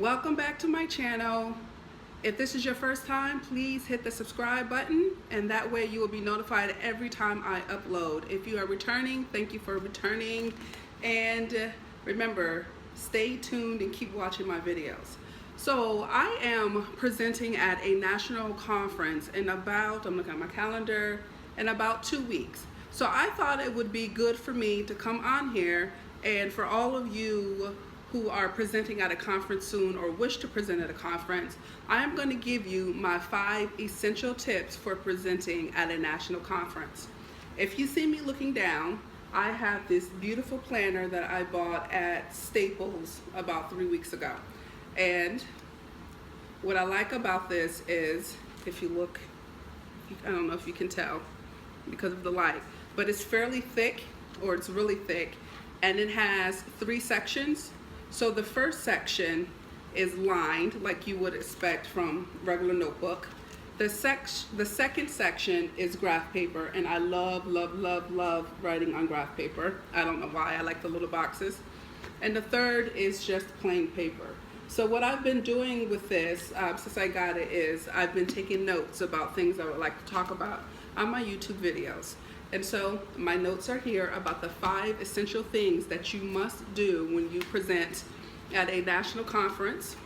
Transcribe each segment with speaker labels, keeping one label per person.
Speaker 1: Welcome back to my channel. If this is your first time, please hit the subscribe button, and that way you will be notified every time I upload. If you are returning, thank you for returning, and remember, stay tuned and keep watching my videos. So I am presenting at a national conference in about, I'm looking at my calendar, in about 2 weeks. So I thought it would be good for me to come on here, and for all of you who are presenting at a conference soon or wish to present at a conference, I am going to give you my 5 essential tips for presenting at a national conference. If you see me looking down, I have this beautiful planner that I bought at Staples about 3 weeks ago. And what I like about this is, if you look, I don't know if you can tell because of the light, but it's fairly thick, or it's really thick, and it has 3 sections. So the first section is lined like you would expect from regular notebook. The second section is graph paper, and I love writing on graph paper. I don't know why, I like the little boxes. And the third is just plain paper. So what I've been doing with this since I got it is I've been taking notes about things I would like to talk about on my YouTube videos. And so my notes are here about the 5 essential things that you must do when you present at a national conference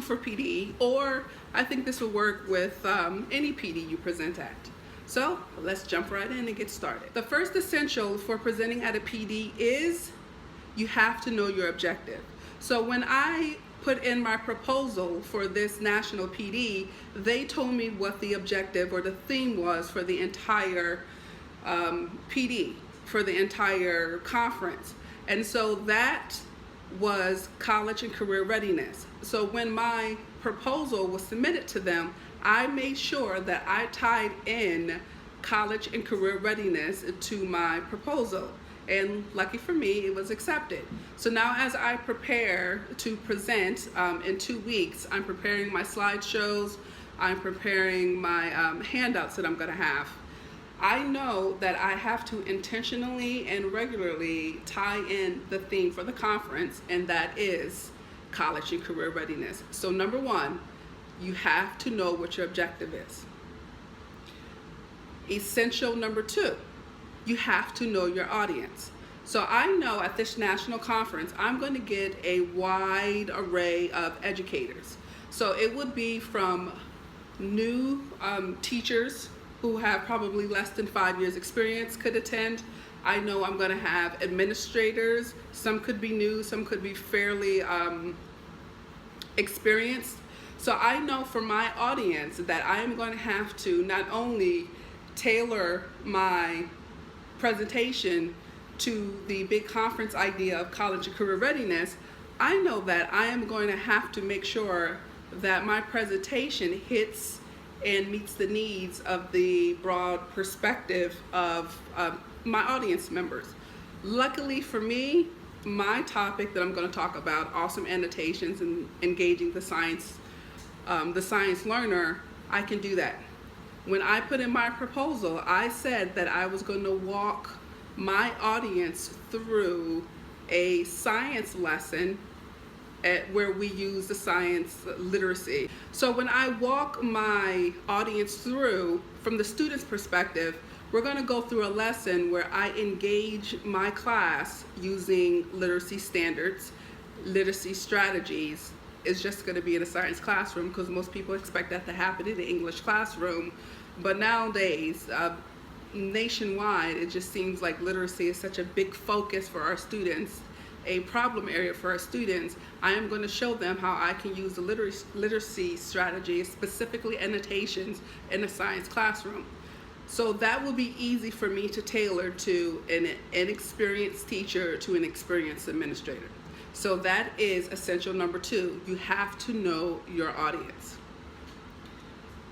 Speaker 1: for PDE, or I think this will work with any PD you present at. So let's jump right in and get started. The first essential for presenting at a PD is you have to know your objective. So when I put in my proposal for this national PD, they told me what the objective or the theme was for the entire PD, for the entire conference. And so that was college and career readiness. So when my proposal was submitted to them, I made sure that I tied in college and career readiness to my proposal. And lucky for me, it was accepted. So now as I prepare to present in 2 weeks, I'm preparing my slideshows, I'm preparing my handouts that I'm gonna have. I know that I have to intentionally and regularly tie in the theme for the conference, and that is college and career readiness. So number 1, you have to know what your objective is. Essential number 2, you have to know your audience. So I know at this national conference, I'm going to get a wide array of educators. So it would be from new teachers who have probably less than 5 years experience could attend. I know I'm gonna have administrators. Some could be new, some could be fairly experienced. So I know for my audience that I am going to have to not only tailor my presentation to the big conference idea of college and career readiness, I know that I am going to have to make sure that my presentation hits and meets the needs of the broad perspective of my audience members. Luckily for me, my topic that I'm going to talk about, awesome annotations and engaging the science learner, I can do that. When I put in my proposal, I said that I was going to walk my audience through a science lesson where we use the science literacy. So when I walk my audience through, from the student's perspective, we're going to go through a lesson where I engage my class using literacy standards, literacy strategies. It's just going to be in a science classroom because most people expect that to happen in the English classroom. But nowadays, nationwide, it just seems like literacy is such a big focus for our students, a problem area for our students. I am going to show them how I can use the literacy strategy, specifically annotations, in a science classroom. So that will be easy for me to tailor to an inexperienced teacher to an experienced administrator. So that is essential number 2. You have to know your audience.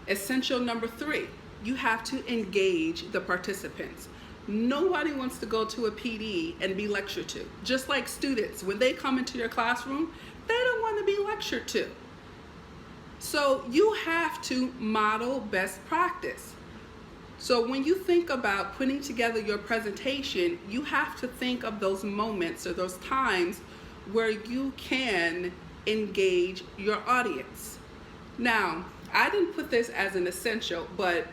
Speaker 1: Essential number 3, you have to engage the participants. Nobody wants to go to a PD and be lectured to. Just like students, when they come into your classroom, they don't want to be lectured to. So you have to model best practice. So when you think about putting together your presentation, you have to think of those moments or those times where you can engage your audience. Now, I didn't put this as an essential, but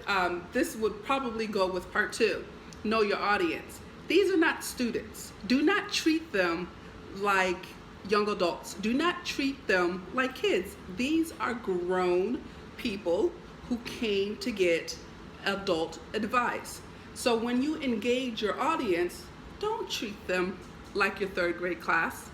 Speaker 1: this would probably go with part 2. Know your audience. These are not students. Do not treat them like young adults. Do not treat them like kids. These are grown people who came to get adult advice. So when you engage your audience, don't treat them like your 3rd grade class.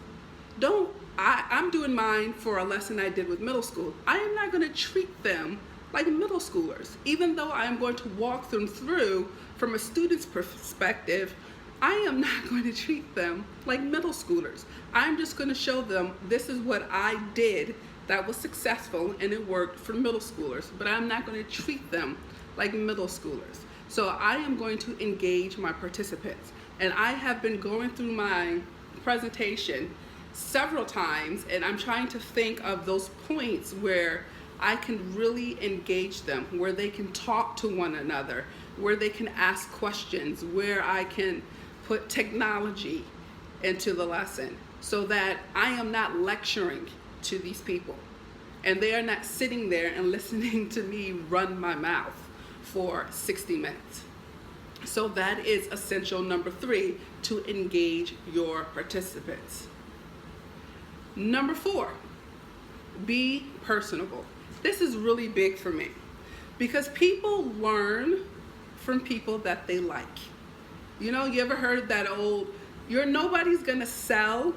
Speaker 1: I'm doing mine for a lesson I did with middle school. I am not going to treat them like middle schoolers. Even though I am going to walk them through from a student's perspective, I am not going to treat them like middle schoolers. I'm just going to show them this is what I did that was successful and it worked for middle schoolers, but I'm not going to treat them like middle schoolers. So I am going to engage my participants. And I have been going through my presentation several times, and I'm trying to think of those points where I can really engage them, where they can talk to one another, where they can ask questions, where I can put technology into the lesson so that I am not lecturing to these people and they are not sitting there and listening to me run my mouth for 60 minutes. So that is essential number 3, to engage your participants. Number 4, be personable. This is really big for me because people learn from people that they like. You know, you ever heard that old, nobody's gonna sell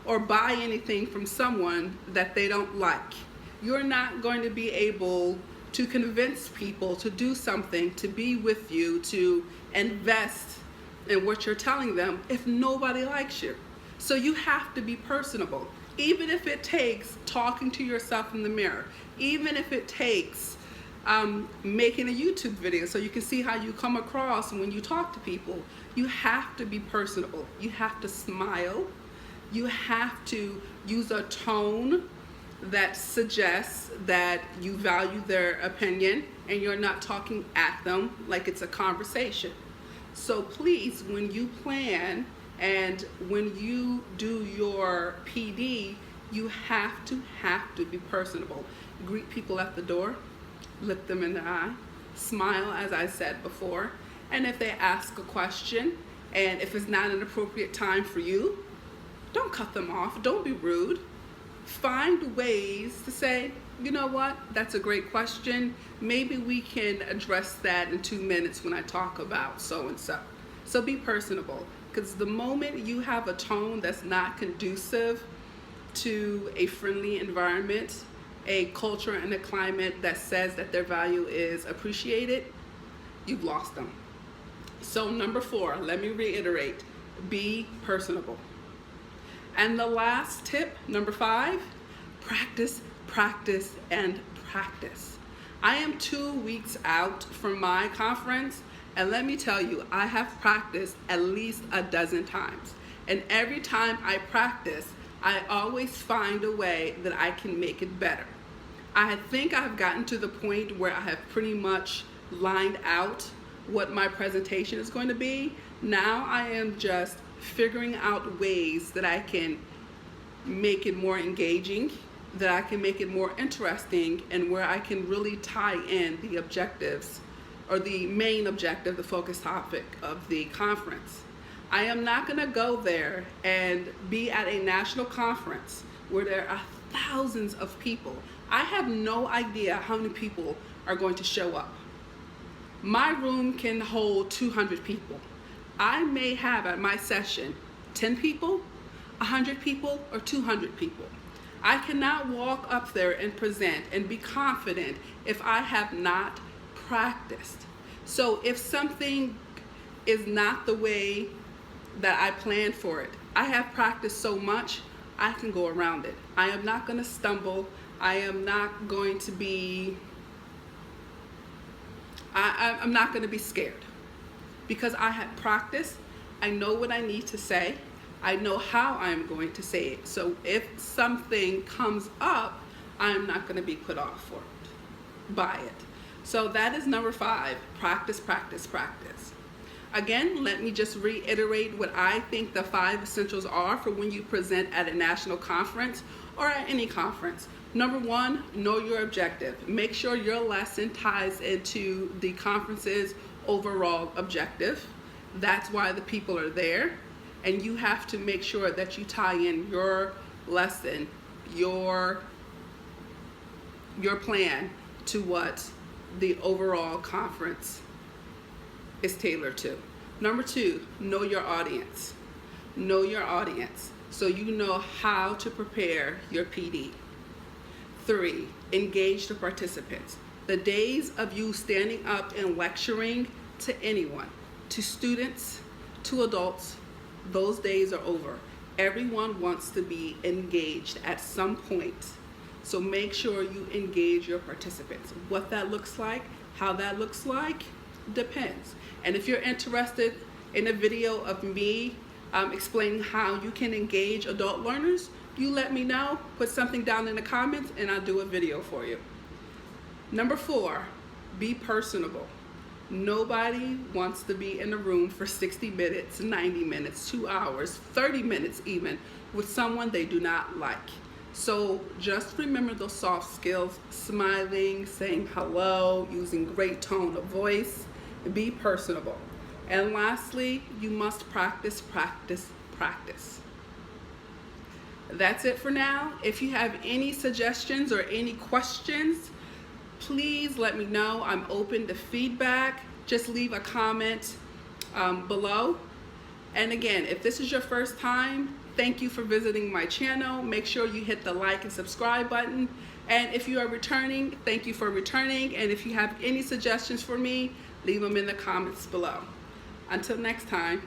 Speaker 1: or buy anything from someone that they don't like. You're not going to be able to convince people to do something, to be with you, to invest in what you're telling them if nobody likes you. So you have to be personable, even if it takes talking to yourself in the mirror, even if it takes making a YouTube video so you can see how you come across when you talk to people. You have to be personable. You have to smile. You have to use a tone that suggests that you value their opinion and you're not talking at them like it's a conversation. So please, when you plan and when you do your PD, you have to be personable. Greet people at the door, look them in the eye, smile as I said before, and if they ask a question and if it's not an appropriate time for you, don't cut them off, don't be rude. Find ways to say, you know what, that's a great question. Maybe we can address that in 2 minutes when I talk about so and so. So be personable, because the moment you have a tone that's not conducive to a friendly environment, a culture and a climate that says that their value is appreciated, you've lost them. So number 4, let me reiterate, be personable. And the last tip, number 5, practice, practice, and practice. I am 2 weeks out from my conference, and let me tell you, I have practiced at least a dozen times. And every time I practice, I always find a way that I can make it better. I think I've gotten to the point where I have pretty much lined out what my presentation is going to be. Now I am just figuring out ways that I can make it more engaging, that I can make it more interesting, and where I can really tie in the objectives or the main objective, the focus topic of the conference. I am not going to go there and be at a national conference where there are thousands of people. I have no idea how many people are going to show up. My room can hold 200 people. I may have at my session 10 people, 100 people, or 200 people. I cannot walk up there and present and be confident if I have not practiced. So if something is not the way that I planned for it, I have practiced so much, I can go around it. I am not going to stumble. I am not going to be, I'm not going to be scared because I have practiced. I know what I need to say. I know how I'm going to say it. So if something comes up, I'm not going to be put off for it, by it. So that is number 5, practice, practice, practice. Again, let me just reiterate what I think the 5 essentials are for when you present at a national conference or at any conference. Number one, know your objective. Make sure your lesson ties into the conference's overall objective. That's why the people are there. And you have to make sure that you tie in your lesson, your plan to what the overall conference is tailored to. Number two, know your audience. Know your audience so you know how to prepare your PD. 3, engage the participants. The days of you standing up and lecturing to anyone, to students, to adults, those days are over. Everyone wants to be engaged at some point. So make sure you engage your participants. What that looks like, how that looks like, depends. And if you're interested in a video of me explaining how you can engage adult learners, you let me know, put something down in the comments, and I'll do a video for you. Number 4, be personable. Nobody wants to be in a room for 60 minutes, 90 minutes, 2 hours, 30 minutes even, with someone they do not like. So just remember those soft skills: smiling, saying hello, using great tone of voice. Be personable. And lastly, you must practice, practice, practice. That's it for now. If you have any suggestions or any questions, please let me know. I'm open to feedback. Just leave a comment below. And again, if this is your first time, thank you for visiting my channel. Make sure you hit the like and subscribe button. And if you are returning, thank you for returning. And if you have any suggestions for me, leave them in the comments below. Until next time.